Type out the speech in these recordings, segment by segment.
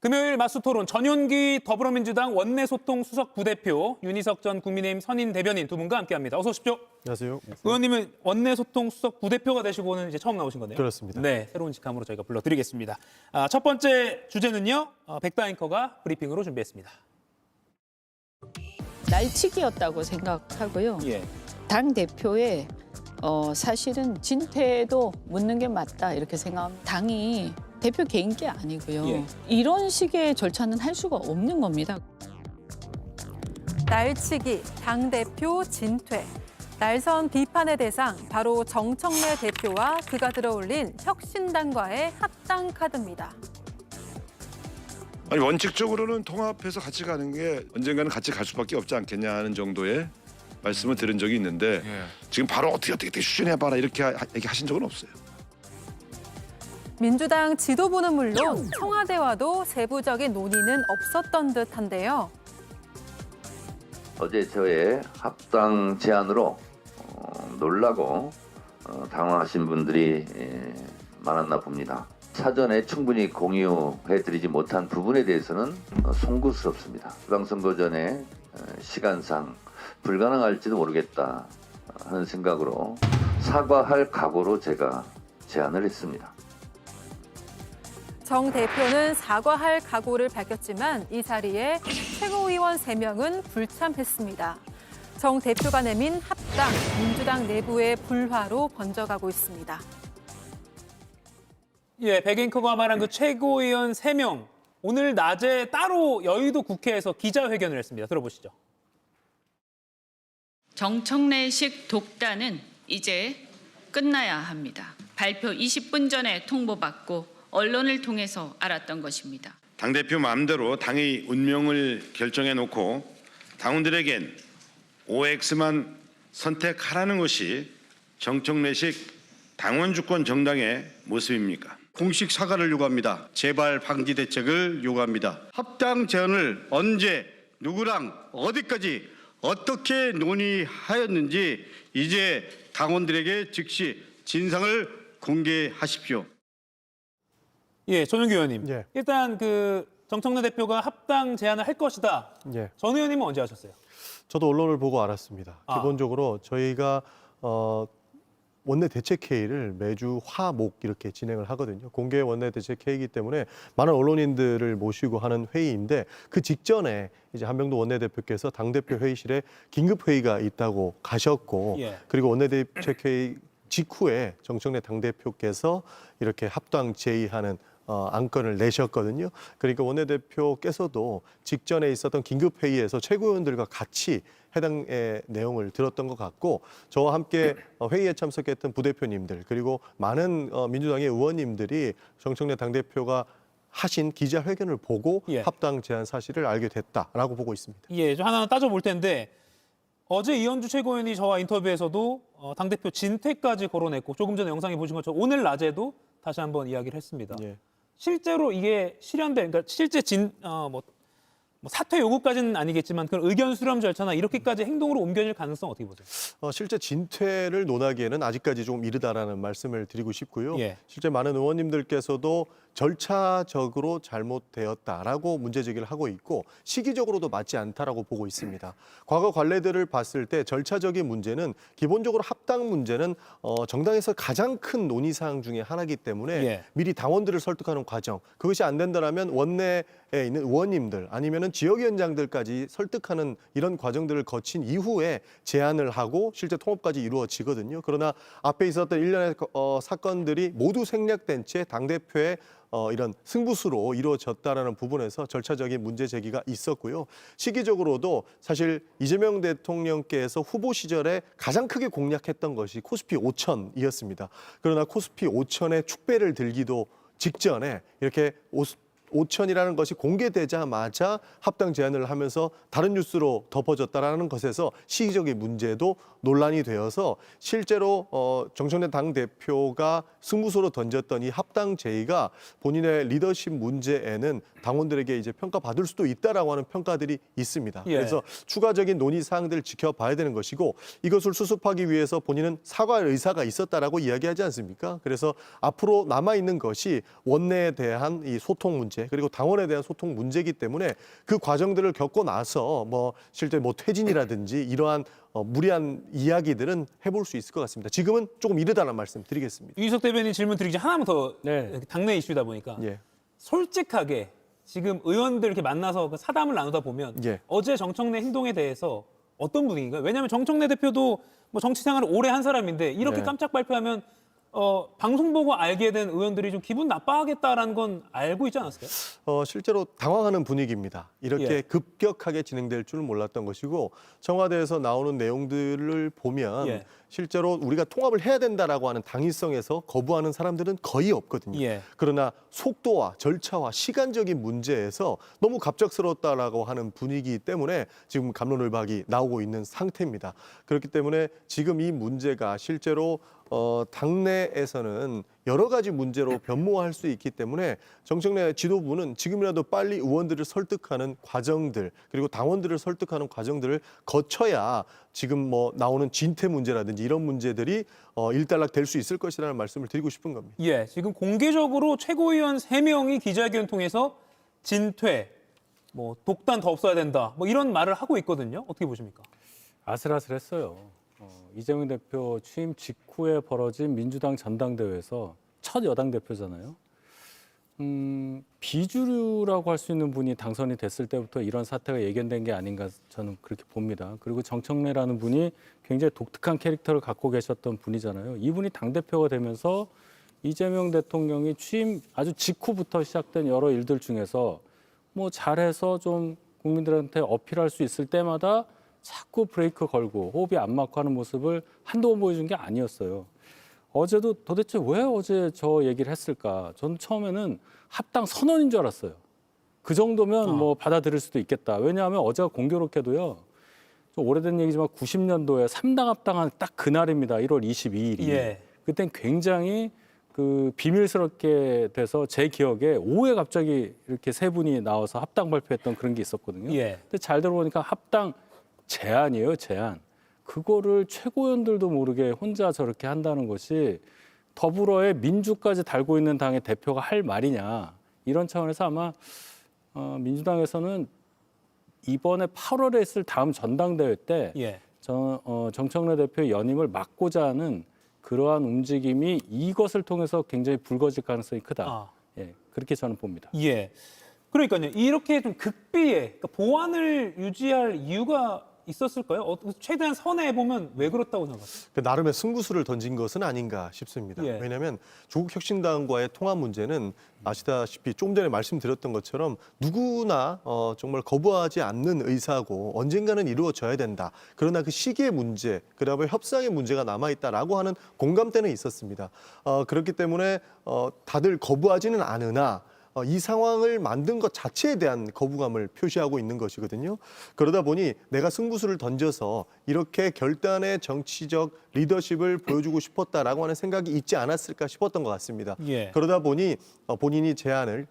금요일 맞수토론 전윤기 더불어민주당 원내소통 수석 부대표, 윤희석 전 국민의힘 선임 대변인 두 분과 함께합니다. 어서 오십시오. 안녕하세요. 의원님은 원내소통 수석 부대표가 되시고는 이제 처음 나오신 거네요. 그렇습니다. 네, 새로운 직함으로 저희가 불러드리겠습니다. 첫 번째 주제는요, 백다 앵커가 브리핑으로 준비했습니다. 날치기였다고 생각하고요. 예. 당 대표의 사실은 진퇴도 묻는 게 맞다 이렇게 생각합니다. 당이 대표 개인 게 아니고요. 예. 이런 식의 절차는 할 수가 없는 겁니다. 날치기, 당대표 진퇴. 날선 비판의 대상, 바로 정청래 대표와 그가 들어올린 혁신당과의 합당 카드입니다. 아니 원칙적으로는 통합해서 같이 가는 게 언젠가는 같이 갈 수밖에 없지 않겠냐 하는 정도의 말씀을 들은 적이 있는데 지금 바로 어떻게 추진해봐라 이렇게 얘기하신 적은 없어요. 민주당 지도부는 물론 청와대와도 세부적인 논의는 없었던 듯한데요. 어제 저의 합당 제안으로 놀라고 당황하신 분들이 많았나 봅니다. 사전에 충분히 공유해드리지 못한 부분에 대해서는 송구스럽습니다. 지방선거 전에 시간상 불가능할지도 모르겠다 하는 생각으로 사과할 각오로 제가 제안을 했습니다. 정 대표는 사과할 각오를 밝혔지만 이 자리에 최고위원 3명은 불참했습니다. 정 대표가 내민 합당, 민주당 내부의 불화로 번져가고 있습니다. 예, 백 앵커가 말한 그 최고위원 3명, 오늘 낮에 따로 여의도 국회에서 기자회견을 했습니다. 들어보시죠. 정청래식 독단은 이제 끝나야 합니다. 발표 20분 전에 통보받고 언론을 통해서 알았던 것입니다. 당대표 마음대로 당의 운명을 결정해놓고 당원들에겐 OX만 선택하라는 것이 정청래식 당원 주권 정당의 모습입니까? 공식 사과를 요구합니다. 재발 방지 대책을 요구합니다. 합당 제안을 언제 누구랑 어디까지 어떻게 논의하였는지 이제 당원들에게 즉시 진상을 공개하십시오. 예, 전윤기 의원님. 예. 일단 그 정청래 대표가 합당 제안을 할 것이다. 예. 전 의원님은 언제 하셨어요? 저도 언론을 보고 알았습니다. 기본적으로 저희가 원내 대책회의를 매주 화, 목 이렇게 진행을 하거든요. 공개 원내 대책회의이기 때문에 많은 언론인들을 모시고 하는 회의인데 그 직전에 이제 한명도 원내대표께서 당대표 회의실에 긴급 회의가 있다고 가셨고 예. 그리고 원내 대책회의 직후에 정청래 당대표께서 이렇게 합당 제의하는 안건을 내셨거든요. 그러니까 원내대표께서도 직전에 있었던 긴급회의에서 최고위원들과 같이 해당의 내용을 들었던 것 같고 저와 함께 회의에 참석했던 부대표님들 그리고 많은 민주당의 의원님들이 정청래 당대표가 하신 기자회견을 보고 예. 합당 제안 사실을 알게 됐다라고 보고 있습니다. 예, 좀 하나하나 따져볼 텐데 어제 이현주 최고위원이 저와 인터뷰에서도 당대표 진퇴까지 거론했고 조금 전에 영상에 보신 것처럼 오늘 낮에도 다시 한번 이야기를 했습니다. 예. 실제로 이게 실현될, 그러니까 실제 사퇴 요구까지는 아니겠지만 그런 의견 수렴 절차나 이렇게까지 행동으로 옮겨질 가능성 어떻게 보세요? 실제 진퇴를 논하기에는 아직까지 조금 이르다라는 말씀을 드리고 싶고요. 예. 실제 많은 의원님들께서도 절차적으로 잘못되었다라고 문제 제기를 하고 있고 시기적으로도 맞지 않다라고 보고 있습니다. 과거 관례들을 봤을 때 절차적인 문제는 기본적으로 합당 문제는 정당에서 가장 큰 논의사항 중에 하나이기 때문에 예. 미리 당원들을 설득하는 과정 그것이 안 된다라면 원내에 있는 의원님들 아니면은 지역위원장들까지 설득하는 이런 과정들을 거친 이후에 제안을 하고 실제 통합까지 이루어지거든요. 그러나 앞에 있었던 일련의 사건들이 모두 생략된 채 당대표의 이런 승부수로 이루어졌다라는 부분에서 절차적인 문제 제기가 있었고요. 시기적으로도 사실 이재명 대통령께서 후보 시절에 가장 크게 공략했던 것이 코스피 5천이었습니다. 그러나 코스피 5천의 축배를 들기도 직전에 이렇게 5천이라는 것이 공개되자마자 합당 제안을 하면서 다른 뉴스로 덮어졌다라는 것에서 시기적인 문제도 논란이 되어서 실제로 정청래 당대표가 승부수로 던졌던 이 합당 제의가 본인의 리더십 문제에는 당원들에게 이제 평가받을 수도 있다라고 하는 평가들이 있습니다. 예. 그래서 추가적인 논의 사항들을 지켜봐야 되는 것이고 이것을 수습하기 위해서 본인은 사과할 의사가 있었다라고 이야기하지 않습니까? 그래서 앞으로 남아있는 것이 원내에 대한 이 소통 문제 문제 그리고 당원에 대한 소통 문제이기 때문에 그 과정들을 겪고 나서 뭐 실제 뭐 퇴진이라든지 이러한 무리한 이야기들은 해볼 수 있을 것 같습니다. 지금은 조금 이르다는 말씀 드리겠습니다. 유희석 대변인 질문 드리기 하나만 더 네. 당내 이슈다 보니까 예. 솔직하게 지금 의원들 이렇게 만나서 그 사담을 나누다 보면 예. 어제 정청래 행동에 대해서 어떤 분위기인가요? 왜냐하면 정청래 대표도 뭐 정치 생활을 오래 한 사람인데 이렇게 네. 깜짝 발표하면 방송 보고 알게 된 의원들이 좀 기분 나빠하겠다라는 건 알고 있지 않았을까요? 실제로 당황하는 분위기입니다. 이렇게 예. 급격하게 진행될 줄 몰랐던 것이고 청와대에서 나오는 내용들을 보면 예. 실제로 우리가 통합을 해야 된다라고 하는 당위성에서 거부하는 사람들은 거의 없거든요. 예. 그러나 속도와 절차와 시간적인 문제에서 너무 갑작스러웠다라고 하는 분위기 때문에 지금 갑론을박이 나오고 있는 상태입니다. 그렇기 때문에 지금 이 문제가 실제로 당내에서는 여러 가지 문제로 변모할 수 있기 때문에 정청래 지도부는 지금이라도 빨리 의원들을 설득하는 과정들 그리고 당원들을 설득하는 과정들을 거쳐야 지금 뭐 나오는 진퇴 문제라든지 이런 문제들이 일단락 될 수 있을 것이라는 말씀을 드리고 싶은 겁니다. 예, 지금 공개적으로 최고위원 3명이 기자회견 통해서 진퇴, 뭐 독단 더 없어야 된다, 뭐 이런 말을 하고 있거든요. 어떻게 보십니까? 아슬아슬했어요. 이재명 대표 취임 직후에 벌어진 민주당 전당대회에서 첫 여당 대표잖아요. 비주류라고 할 수 있는 분이 당선이 됐을 때부터 이런 사태가 예견된 게 아닌가 저는 그렇게 봅니다. 그리고 정청래라는 분이 굉장히 독특한 캐릭터를 갖고 계셨던 분이잖아요. 이분이 당대표가 되면서 이재명 대통령이 취임 아주 직후부터 시작된 여러 일들 중에서 뭐 잘해서 좀 국민들한테 어필할 수 있을 때마다 자꾸 브레이크 걸고 호흡이 안 맞고 하는 모습을 한두 번 보여준 게 아니었어요. 어제도 도대체 왜 어제 저 얘기를 했을까? 저는 처음에는 합당 선언인 줄 알았어요. 그 정도면 뭐 받아들일 수도 있겠다. 왜냐하면 어제가 공교롭게도요. 좀 오래된 얘기지만 90년도에 3당 합당한 딱 그날입니다. 1월 22일이. 예. 그땐 굉장히 그 비밀스럽게 돼서 제 기억에 오후에 갑자기 이렇게 세 분이 나와서 합당 발표했던 그런 게 있었거든요. 예. 근데 잘 들어보니까 합당 제안이에요, 제안. 그거를 최고위원들도 모르게 혼자 저렇게 한다는 것이 더불어의 민주까지 달고 있는 당의 대표가 할 말이냐. 이런 차원에서 아마 민주당에서는 이번에 8월에 있을 다음 전당대회 때 예. 정청래 대표의 연임을 막고자 하는 그러한 움직임이 이것을 통해서 굉장히 불거질 가능성이 크다. 예, 그렇게 저는 봅니다. 예. 그러니까요. 이렇게 좀 극비에 그러니까 보안을 유지할 이유가 있었을까요? 최대한 선회해 보면 왜 그렇다고 생각하세요? 나름의 승부수를 던진 것은 아닌가 싶습니다. 예. 왜냐하면 조국혁신당과의 통합 문제는 아시다시피 좀 전에 말씀드렸던 것처럼 누구나 정말 거부하지 않는 의사고 언젠가는 이루어져야 된다. 그러나 그 시기의 문제, 그다음에 협상의 문제가 남아있다라고 하는 공감대는 있었습니다. 그렇기 때문에 다들 거부하지는 않으나 이 상황을 만든 것 자체에 대한 거부감을 표시하고 있는 것이거든요. 그러다 보니 내가 승부수를 던져서 이렇게 결단의 정치적 리더십을 보여주고 싶었다라고 하는 생각이 있지 않았을까 싶었던 것 같습니다. 예. 그러다 보니 본인이 제안을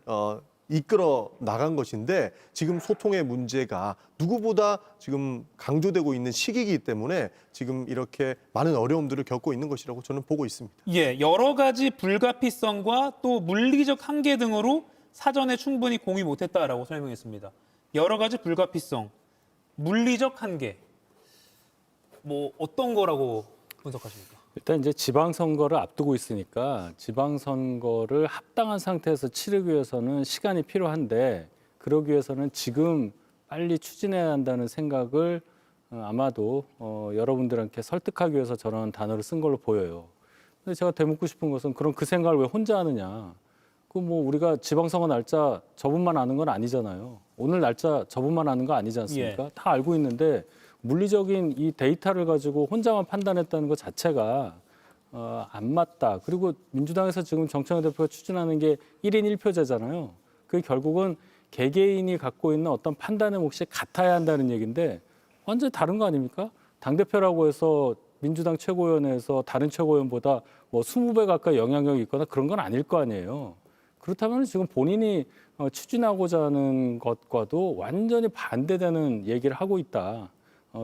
이끌어 나간 것인데 지금 소통의 문제가 누구보다 지금 강조되고 있는 시기이기 때문에 지금 이렇게 많은 어려움들을 겪고 있는 것이라고 저는 보고 있습니다. 예, 여러 가지 불가피성과 또 물리적 한계 등으로 사전에 충분히 공유 못했다라고 설명했습니다. 여러 가지 불가피성, 물리적 한계, 뭐 어떤 거라고 분석하십니까? 일단 이제 지방선거를 앞두고 있으니까 지방선거를 합당한 상태에서 치르기 위해서는 시간이 필요한데 그러기 위해서는 지금 빨리 추진해야 한다는 생각을 아마도 여러분들한테 설득하기 위해서 저런 단어를 쓴 걸로 보여요. 근데 제가 되묻고 싶은 것은 그럼 그 생각을 왜 혼자 하느냐. 그 뭐 우리가 지방선거 날짜 저분만 아는 건 아니잖아요. 오늘 날짜 저분만 아는 거 아니지 않습니까? 예. 다 알고 있는데 물리적인 이 데이터를 가지고 혼자만 판단했다는 것 자체가 안 맞다. 그리고 민주당에서 지금 정청래 대표가 추진하는 게 1인 1표제잖아요. 그게 결국은 개개인이 갖고 있는 어떤 판단의 몫이 같아야 한다는 얘기인데 완전히 다른 거 아닙니까? 당대표라고 해서 민주당 최고위원회에서 다른 최고위원보다 뭐 20배 가까이 영향력이 있거나 그런 건 아닐 거 아니에요. 그렇다면 지금 본인이 추진하고자 하는 것과도 완전히 반대되는 얘기를 하고 있다.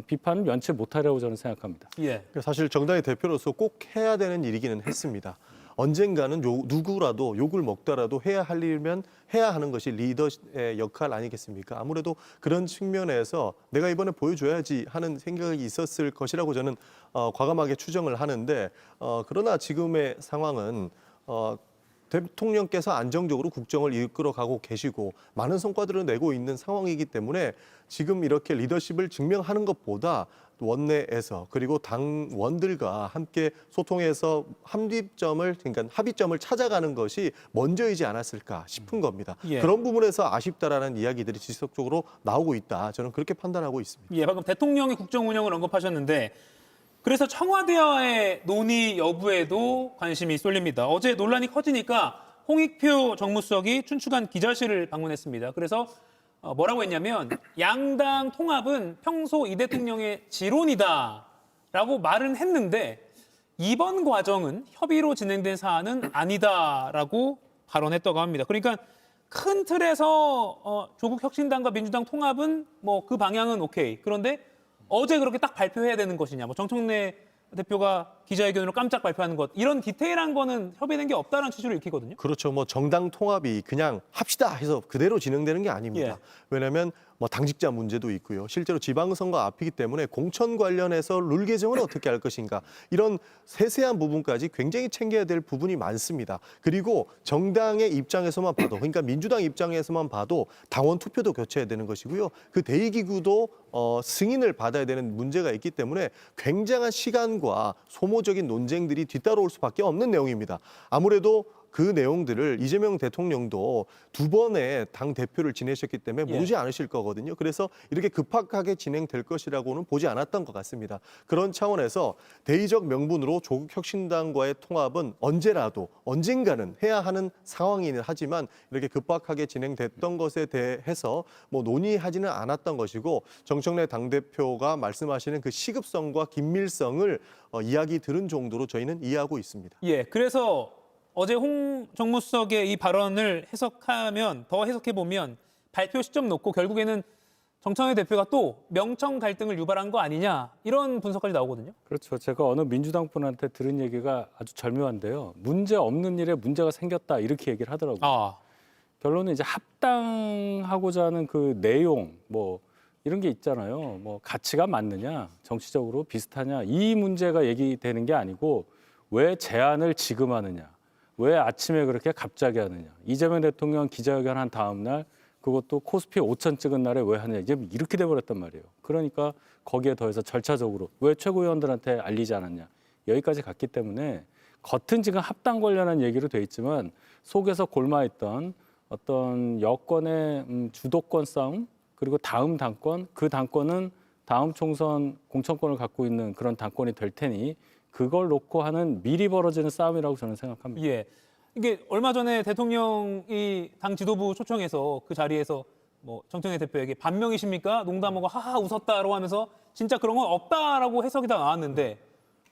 비판을 면치 못하려고 저는 생각합니다. 예. 사실 정당의 대표로서 꼭 해야 되는 일이기는 했습니다. 언젠가는 누구라도 욕을 먹더라도 해야 할 일이면 해야 하는 것이 리더의 역할 아니겠습니까? 아무래도 그런 측면에서 내가 이번에 보여줘야지 하는 생각이 있었을 것이라고 저는 과감하게 추정을 하는데 그러나 지금의 상황은 대통령께서 안정적으로 국정을 이끌어가고 계시고 많은 성과들을 내고 있는 상황이기 때문에 지금 이렇게 리더십을 증명하는 것보다 원내에서 그리고 당원들과 함께 소통해서 그러니까 합의점을 찾아가는 것이 먼저이지 않았을까 싶은 겁니다. 예. 그런 부분에서 아쉽다라는 이야기들이 지속적으로 나오고 있다. 저는 그렇게 판단하고 있습니다. 예, 방금 대통령이 국정 운영을 언급하셨는데 그래서 청와대와의 논의 여부에도 관심이 쏠립니다. 어제 논란이 커지니까 홍익표 정무수석이 춘추관 기자실을 방문했습니다. 그래서 뭐라고 했냐면 양당 통합은 평소 이 대통령의 지론이다라고 말은 했는데 이번 과정은 협의로 진행된 사안은 아니다라고 발언했다고 합니다. 그러니까 큰 틀에서 조국 혁신당과 민주당 통합은 뭐 그 방향은 오케이. 그런데 어제 그렇게 딱 발표해야 되는 것이냐. 뭐 정청래 대표가 기자회견으로 깜짝 발표하는 것. 이런 디테일한 거는 협의된 게 없다는 취지로 읽히거든요. 그렇죠. 뭐 정당 통합이 그냥 합시다 해서 그대로 진행되는 게 아닙니다. 예. 왜냐하면 뭐 당직자 문제도 있고요. 실제로 지방선거 앞이기 때문에 공천 관련해서 룰 개정을 어떻게 할 것인가 이런 세세한 부분까지 굉장히 챙겨야 될 부분이 많습니다. 그리고 정당의 입장에서만 봐도 그러니까 민주당 입장에서만 봐도 당원 투표도 교체해야 되는 것이고요. 그 대의기구도 승인을 받아야 되는 문제가 있기 때문에 굉장한 시간과 소모적인 논쟁들이 뒤따라올 수밖에 없는 내용입니다. 아무래도 그 내용들을 이재명 대통령도 2번의 당 대표를 지내셨기 때문에 모르지 않으실 거거든요. 그래서 이렇게 급박하게 진행될 것이라고는 보지 않았던 것 같습니다. 그런 차원에서 대의적 명분으로 조국 혁신당과의 통합은 언젠가는 해야 하는 상황이긴 하지만 이렇게 급박하게 진행됐던 것에 대해서 뭐 논의하지는 않았던 것이고 정청래 당대표가 말씀하시는 그 시급성과 긴밀성을 이야기 들은 정도로 저희는 이해하고 있습니다. 예, 그래서 어제 홍 정무수석의 이 발언을 더 해석해보면 발표 시점 놓고 결국에는 정청래 대표가 또 명청 갈등을 유발한 거 아니냐 이런 분석까지 나오거든요. 그렇죠. 제가 어느 민주당 분한테 들은 얘기가 아주 절묘한데요. 문제 없는 일에 문제가 생겼다 이렇게 얘기를 하더라고요. 결론은 이제 합당하고자 하는 그 내용 뭐 이런 게 있잖아요. 뭐 가치가 맞느냐, 정치적으로 비슷하냐 이 문제가 얘기되는 게 아니고 왜 제안을 지금 하느냐. 왜 아침에 그렇게 갑자기 하느냐. 이재명 대통령 기자회견 한 다음 날 그것도 코스피 5천 찍은 날에 왜 하느냐. 이제 이렇게 돼버렸단 말이에요. 그러니까 거기에 더해서 절차적으로 왜 최고위원들한테 알리지 않았냐. 여기까지 갔기 때문에 겉은 지금 합당 관련한 얘기로 돼 있지만 속에서 골마있던 어떤 여권의 주도권 싸움 그리고 다음 당권, 그 당권은 다음 총선 공천권을 갖고 있는 그런 당권이 될 테니 그걸 놓고 하는 미리 벌어지는 싸움이라고 저는 생각합니다. 예, 이게 얼마 전에 대통령이 당 지도부 초청해서 그 자리에서 뭐 정청래 대표에게 반명이십니까? 농담하고 하하 웃었다라고 하면서 진짜 그런 건 없다라고 해석이 다 나왔는데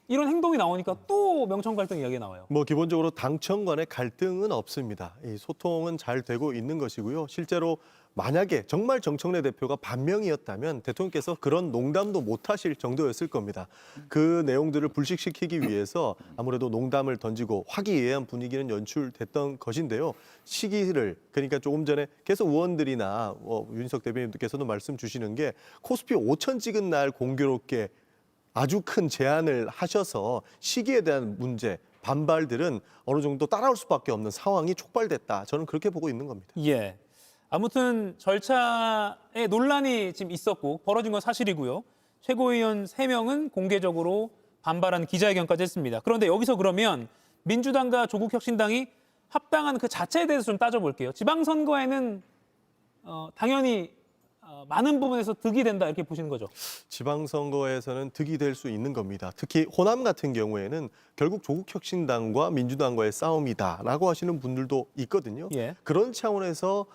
이런 행동이 나오니까 또 명청 갈등 이야기가 나와요. 뭐 기본적으로 당청 간의 갈등은 없습니다. 이 소통은 잘 되고 있는 것이고요. 실제로 만약에 정말 정청래 대표가 반명이었다면 대통령께서 그런 농담도 못하실 정도였을 겁니다. 그 내용들을 불식시키기 위해서 아무래도 농담을 던지고 화기애애한 분위기는 연출됐던 것인데요. 시기를 그러니까 조금 전에 계속 의원들이나 윤석 대변인께서도 말씀 주시는 게 코스피 5천 찍은 날 공교롭게 아주 큰 제안을 하셔서 시기에 대한 문제, 반발들은 어느 정도 따라올 수밖에 없는 상황이 촉발됐다. 저는 그렇게 보고 있는 겁니다. 예. 아무튼 절차에 논란이 지금 있었고 벌어진 건 사실이고요. 최고위원 3명은 공개적으로 반발한 기자회견까지 했습니다. 그런데 여기서 그러면 민주당과 조국혁신당이 합당한 그 자체에 대해서 좀 따져볼게요. 지방선거에는 당연히 많은 부분에서 득이 된다 이렇게 보시는 거죠. 지방선거에서는 득이 될 수 있는 겁니다. 특히 호남 같은 경우에는 결국 조국혁신당과 민주당과의 싸움이다라고 하시는 분들도 있거든요. 예. 그런 차원에서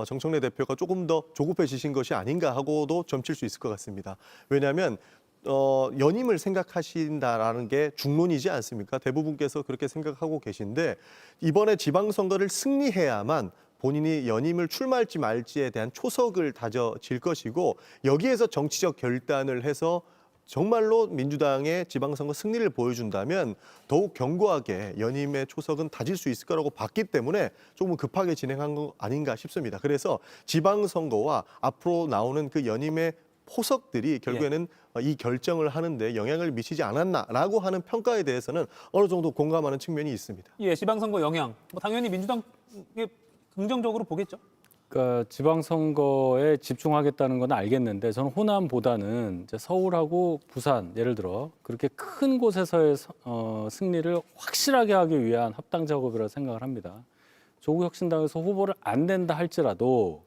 정청래 대표가 조금 더 조급해지신 것이 아닌가 하고도 점칠 수 있을 것 같습니다. 왜냐하면 연임을 생각하신다라는 게 중론이지 않습니까? 대부분께서 그렇게 생각하고 계신데 이번에 지방선거를 승리해야만 본인이 연임을 출마할지 말지에 대한 초석을 다져질 것이고 여기에서 정치적 결단을 해서 정말로 민주당의 지방선거 승리를 보여준다면 더욱 견고하게 연임의 초석은 다질 수 있을 거라고 봤기 때문에 조금 급하게 진행한 거 아닌가 싶습니다. 그래서 지방선거와 앞으로 나오는 그 연임의 포석들이 결국에는 이 결정을 하는데 영향을 미치지 않았나라고 하는 평가에 대해서는 어느 정도 공감하는 측면이 있습니다. 예, 지방선거 영향. 뭐 당연히 민주당에 긍정적으로 보겠죠. 그러니까 지방선거에 집중하겠다는 건 알겠는데 저는 호남보다는 이제 서울하고 부산 예를 들어 그렇게 큰 곳에서의 승리를 확실하게 하기 위한 합당 작업이라고 생각을 합니다. 조국혁신당에서 후보를 안 낸다 할지라도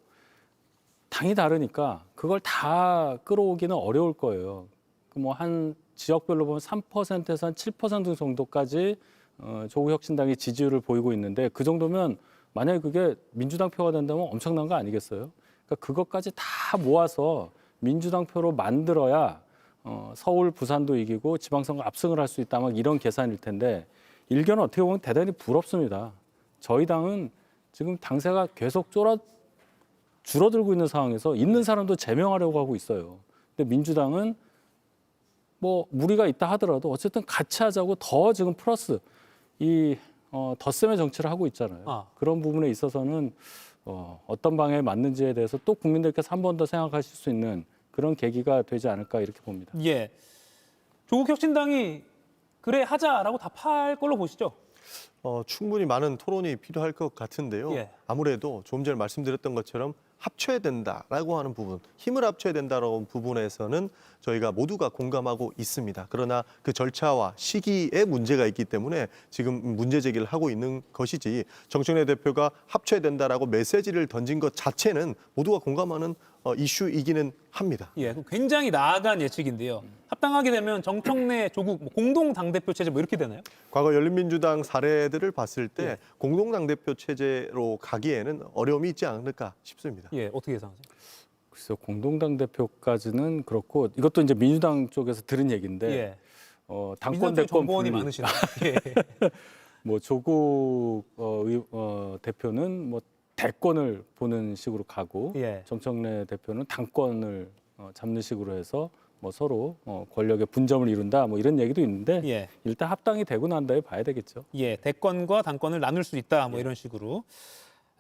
당이 다르니까 그걸 다 끌어오기는 어려울 거예요. 뭐 한 지역별로 보면 3%에서 한 7% 정도까지 조국혁신당이 지지율을 보이고 있는데 그 정도면 만약에 그게 민주당 표가 된다면 엄청난 거 아니겠어요? 그러니까 그것까지 다 모아서 민주당 표로 만들어야 서울, 부산도 이기고 지방선거 압승을 할 수 있다 막 이런 계산일 텐데 일견은 어떻게 보면 대단히 부럽습니다. 저희 당은 지금 당세가 계속 줄어들고 있는 상황에서 있는 사람도 제명하려고 하고 있어요. 근데 민주당은 뭐 무리가 있다 하더라도 어쨌든 같이 하자고 더 지금 플러스 이 덧셈의 정치를 하고 있잖아요. 그런 부분에 있어서는 어떤 방향에 맞는지에 대해서 또 국민들께서 한 번 더 생각하실 수 있는 그런 계기가 되지 않을까 이렇게 봅니다. 예, 조국혁신당이 그래 하자라고 답할 걸로 보시죠. 충분히 많은 토론이 필요할 것 같은데요. 예. 아무래도 좀 전에 말씀드렸던 것처럼 합쳐야 된다라고 하는 부분, 힘을 합쳐야 된다라는 부분에서는 저희가 모두가 공감하고 있습니다. 그러나 그 절차와 시기에 문제가 있기 때문에 지금 문제 제기를 하고 있는 것이지 정청래 대표가 합쳐야 된다라고 메시지를 던진 것 자체는 모두가 공감하는 이슈이기는 합니다. 예, 굉장히 나아간 예측인데요. 합당하게 되면 정청래, 조국 공동 당대표 체제 뭐 이렇게 되나요? 과거 열린민주당 사례들을 봤을 때 공동 당대표 체제로 가기에는 어려움이 있지 않을까 싶습니다. 예, 어떻게 예상하세요? 글쎄요, 공동당 대표까지는 그렇고 이것도 이제 민주당 쪽에서 들은 얘기인데 예. 당권 민주당 대권 정보원이 분리. 많으시네요. 예. 뭐 조국 대표는 뭐 대권을 보는 식으로 가고 예. 정청래 대표는 당권을 잡는 식으로 해서 뭐 서로 권력의 분점을 이룬다 뭐 이런 얘기도 있는데 예. 일단 합당이 되고 난 다음에 봐야 되겠죠. 예, 대권과 당권을 나눌 수 있다 뭐 이런 식으로.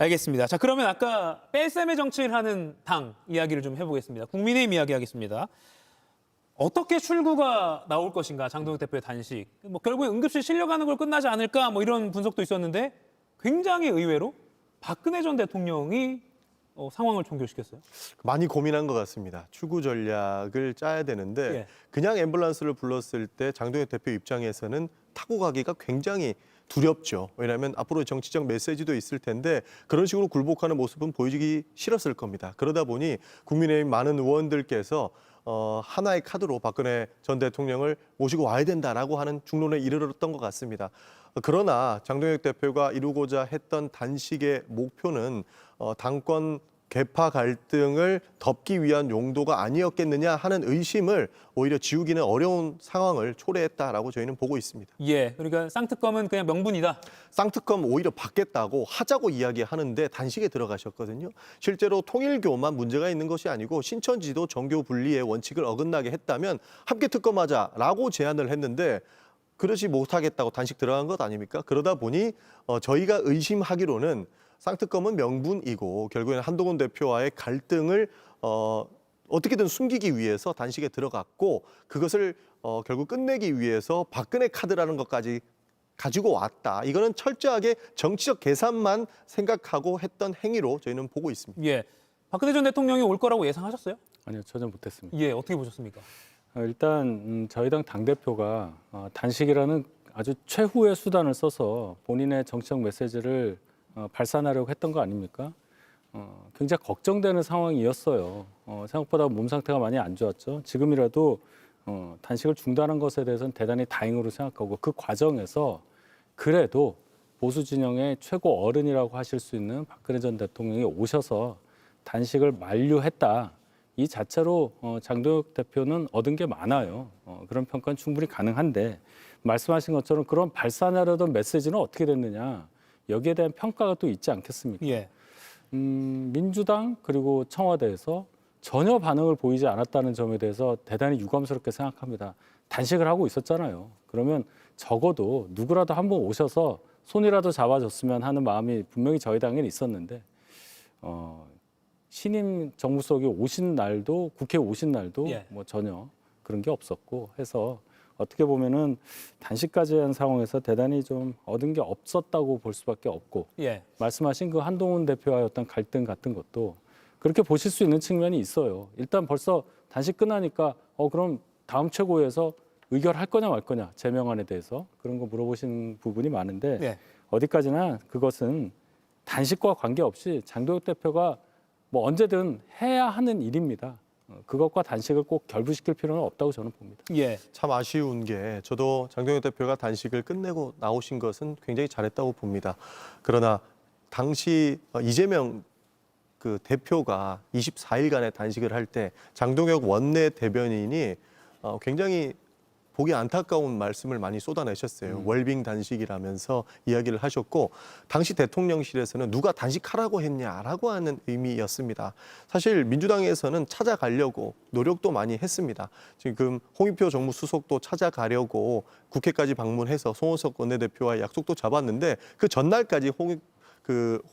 알겠습니다. 자, 그러면 아까 뺄셈의 정치를 하는 당 이야기를 좀 해보겠습니다. 국민의힘 이야기하겠습니다. 어떻게 출구가 나올 것인가, 장동혁 대표의 단식. 뭐 결국에 응급실 실려가는 걸 끝나지 않을까 뭐 이런 분석도 있었는데 굉장히 의외로 박근혜 전 대통령이 상황을 종결시켰어요. 많이 고민한 것 같습니다. 출구 전략을 짜야 되는데 그냥 앰뷸런스를 불렀을 때 장동혁 대표 입장에서는 타고 가기가 굉장히 두렵죠. 왜냐하면 앞으로 정치적 메시지도 있을 텐데 그런 식으로 굴복하는 모습은 보여주기 싫었을 겁니다. 그러다 보니 국민의힘 많은 의원들께서 하나의 카드로 박근혜 전 대통령을 모시고 와야 된다라고 하는 중론에 이르렀던 것 같습니다. 그러나 장동혁 대표가 이루고자 했던 단식의 목표는 당권 개파 갈등을 덮기 위한 용도가 아니었겠느냐 하는 의심을 오히려 지우기는 어려운 상황을 초래했다라고 저희는 보고 있습니다. 예, 그러니까 쌍특검은 그냥 명분이다. 쌍특검 오히려 받겠다고 하자고 이야기하는데 단식에 들어가셨거든요. 실제로 통일교만 문제가 있는 것이 아니고 신천지도 정교 분리의 원칙을 어긋나게 했다면 함께 특검하자라고 제안을 했는데 그러지 못하겠다고 단식 들어간 것 아닙니까? 그러다 보니 저희가 의심하기로는 쌍특검은 명분이고 결국에는 한동훈 대표와의 갈등을 어떻게든 숨기기 위해서 단식에 들어갔고 그것을 결국 끝내기 위해서 박근혜 카드라는 것까지 가지고 왔다. 이거는 철저하게 정치적 계산만 생각하고 했던 행위로 저희는 보고 있습니다. 예, 박근혜 전 대통령이 올 거라고 예상하셨어요? 아니요, 전혀 못했습니다. 예, 어떻게 보셨습니까? 일단 저희 당 당대표가 단식이라는 아주 최후의 수단을 써서 본인의 정치적 메시지를 발산하려고 했던 거 아닙니까? 굉장히 걱정되는 상황이었어요. 생각보다 몸 상태가 많이 안 좋았죠. 지금이라도 단식을 중단한 것에 대해서는 대단히 다행으로 생각하고 그 과정에서 그래도 보수 진영의 최고 어른이라고 하실 수 있는 박근혜 전 대통령이 오셔서 단식을 만류했다. 이 자체로 장동혁 대표는 얻은 게 많아요. 그런 평가는 충분히 가능한데 말씀하신 것처럼 그런 발산하려던 메시지는 어떻게 됐느냐. 여기에 대한 평가가 또 있지 않겠습니까? 예. 민주당 그리고 청와대에서 전혀 반응을 보이지 않았다는 점에 대해서 대단히 유감스럽게 생각합니다. 단식을 하고 있었잖아요. 그러면 적어도 누구라도 한번 오셔서 손이라도 잡아줬으면 하는 마음이 분명히 저희 당에는 있었는데 신임 정무수석이 오신 날도 국회에 오신 날도 예. 뭐 전혀 그런 게 없었고 해서 어떻게 보면은 단식까지 한 상황에서 대단히 좀 얻은 게 없었다고 볼 수밖에 없고 예. 말씀하신 그 한동훈 대표와의 어떤 갈등 같은 것도 그렇게 보실 수 있는 측면이 있어요. 일단 벌써 단식 끝나니까 그럼 다음 최고위에서 의결할 거냐 말 거냐 제명안에 대해서 그런 거 물어보신 부분이 많은데 예. 어디까지나 그것은 단식과 관계없이 장도혁 대표가 뭐 언제든 해야 하는 일입니다. 그것과 단식을 꼭 결부시킬 필요는 없다고 저는 봅니다. 예. 참 아쉬운 게 저도 장동혁 대표가 단식을 끝내고 나오신 것은 굉장히 잘했다고 봅니다. 그러나 당시 이재명 그 대표가 24일간의 단식을 할 때 장동혁 원내 대변인이 굉장히 보기 안타까운 말씀을 많이 쏟아내셨어요. 웰빙 단식이라면서 이야기를 하셨고 당시 대통령실에서는 누가 단식하라고 했냐라고 하는 의미였습니다. 사실 민주당에서는 찾아가려고 노력도 많이 했습니다. 지금 홍익표 정무수석도 찾아가려고 국회까지 방문해서 송원석 원내대표와 약속도 잡았는데 그 전날까지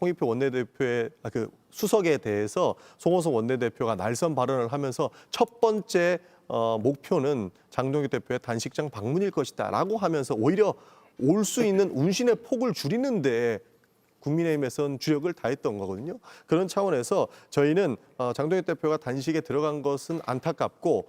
홍익표 원내대표의 그 수석에 대해서 송원석 원내대표가 날선 발언을 하면서 첫 번째 목표는 장동혁 대표의 단식장 방문일 것이다라고 하면서 오히려 올 수 있는 운신의 폭을 줄이는데 국민의힘에서는 주력을 다했던 거거든요. 그런 차원에서 저희는 장동혁 대표가 단식에 들어간 것은 안타깝고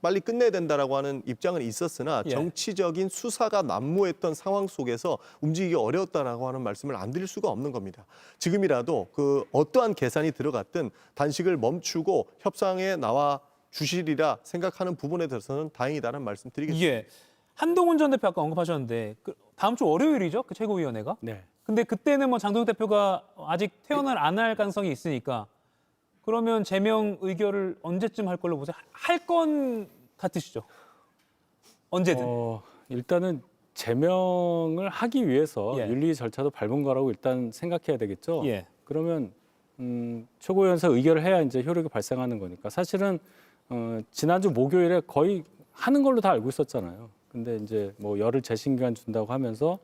빨리 끝내야 된다라고 하는 입장은 있었으나 예. 정치적인 수사가 난무했던 상황 속에서 움직이기 어려웠다라고 하는 말씀을 안 드릴 수가 없는 겁니다. 지금이라도 그 어떠한 계산이 들어갔든 단식을 멈추고 협상에 나와 주시리라 생각하는 부분에 대해서는 다행이다라는 말씀 드리겠습니다. 예. 한동훈 전 대표 아까 언급하셨는데 다음 주 월요일이죠? 그 최고위원회가? 네. 근데 그때는 뭐 장동혁 대표가 아직 퇴원을 안 할 가능성이 있으니까 그러면 제명 의결을 언제쯤 할 걸로 보세요? 할 건 같으시죠? 언제든. 일단은 제명을 하기 위해서 예. 윤리 절차도 밟은 거라고 일단 생각해야 되겠죠. 예. 그러면 최고위원회에서 의결을 해야 이제 효력이 발생하는 거니까 사실은 지난주 목요일에 거의 하는 걸로 다 알고 있었잖아요. 근데 이제 뭐 열흘 재심 기간 준다고 하면서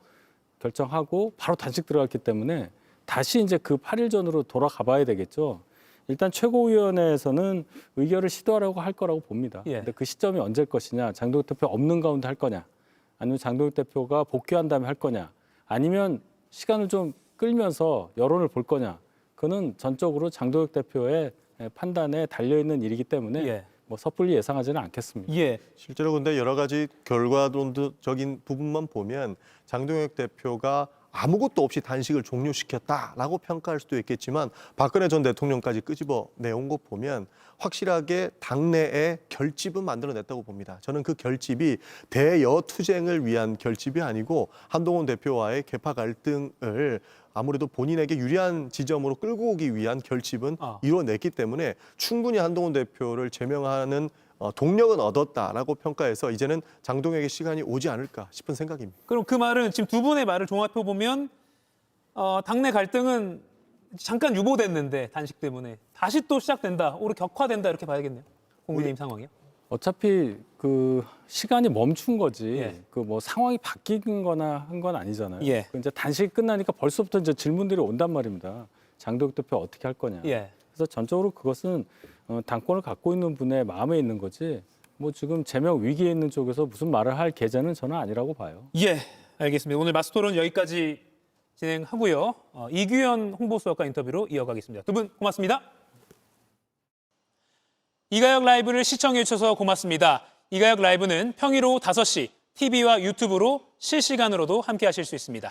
결정하고 바로 단식 들어갔기 때문에 다시 이제 그 8일 전으로 돌아가 봐야 되겠죠. 일단 최고위원회에서는 의결을 시도하려고 할 거라고 봅니다. 예. 근데 그 시점이 언제일 것이냐, 장동혁 대표 없는 가운데 할 거냐, 아니면 장동혁 대표가 복귀한 다음에 할 거냐, 아니면 시간을 좀 끌면서 여론을 볼 거냐, 그거는 전적으로 장동혁 대표의 판단에 달려있는 일이기 때문에 예. 뭐 섣불리 예상하지는 않겠습니다. 예. 실제로 근데 여러 가지 결과론적인 부분만 보면 장동혁 대표가 아무것도 없이 단식을 종료시켰다라고 평가할 수도 있겠지만 박근혜 전 대통령까지 끄집어내온 거 보면 확실하게 당내에 결집은 만들어냈다고 봅니다. 저는 그 결집이 대여투쟁을 위한 결집이 아니고 한동훈 대표와의 계파 갈등을 아무래도 본인에게 유리한 지점으로 끌고 오기 위한 결집은 이뤄냈기 때문에 충분히 한동훈 대표를 제명하는 동력은 얻었다라고 평가해서 이제는 장동혁의 시간이 오지 않을까 싶은 생각입니다. 그럼 그 말은 지금 두 분의 말을 종합해 보면 당내 갈등은 잠깐 유보됐는데 단식 때문에 다시 또 시작된다, 오히려 격화된다 이렇게 봐야겠네요. 국민의힘 상황이요. 어차피 그 시간이 멈춘 거지 예. 그 뭐 상황이 바뀐 거나 한 건 아니잖아요. 예. 그 이제 단식이 끝나니까 벌써부터 이제 질문들이 온단 말입니다. 장동혁 대표 어떻게 할 거냐. 예. 그래서 전적으로 그것은 당권을 갖고 있는 분의 마음에 있는 거지 뭐 지금 제명 위기에 있는 쪽에서 무슨 말을 할 계제는 저는 아니라고 봐요. 예, 알겠습니다. 오늘 마스토론 여기까지 진행하고요. 이규현 홍보수석과 인터뷰로 이어가겠습니다. 두 분 고맙습니다. 이가혁 라이브를 시청해 주셔서 고맙습니다. 이가혁 라이브는 평일 오후 5시 TV와 유튜브로 실시간으로도 함께 하실 수 있습니다.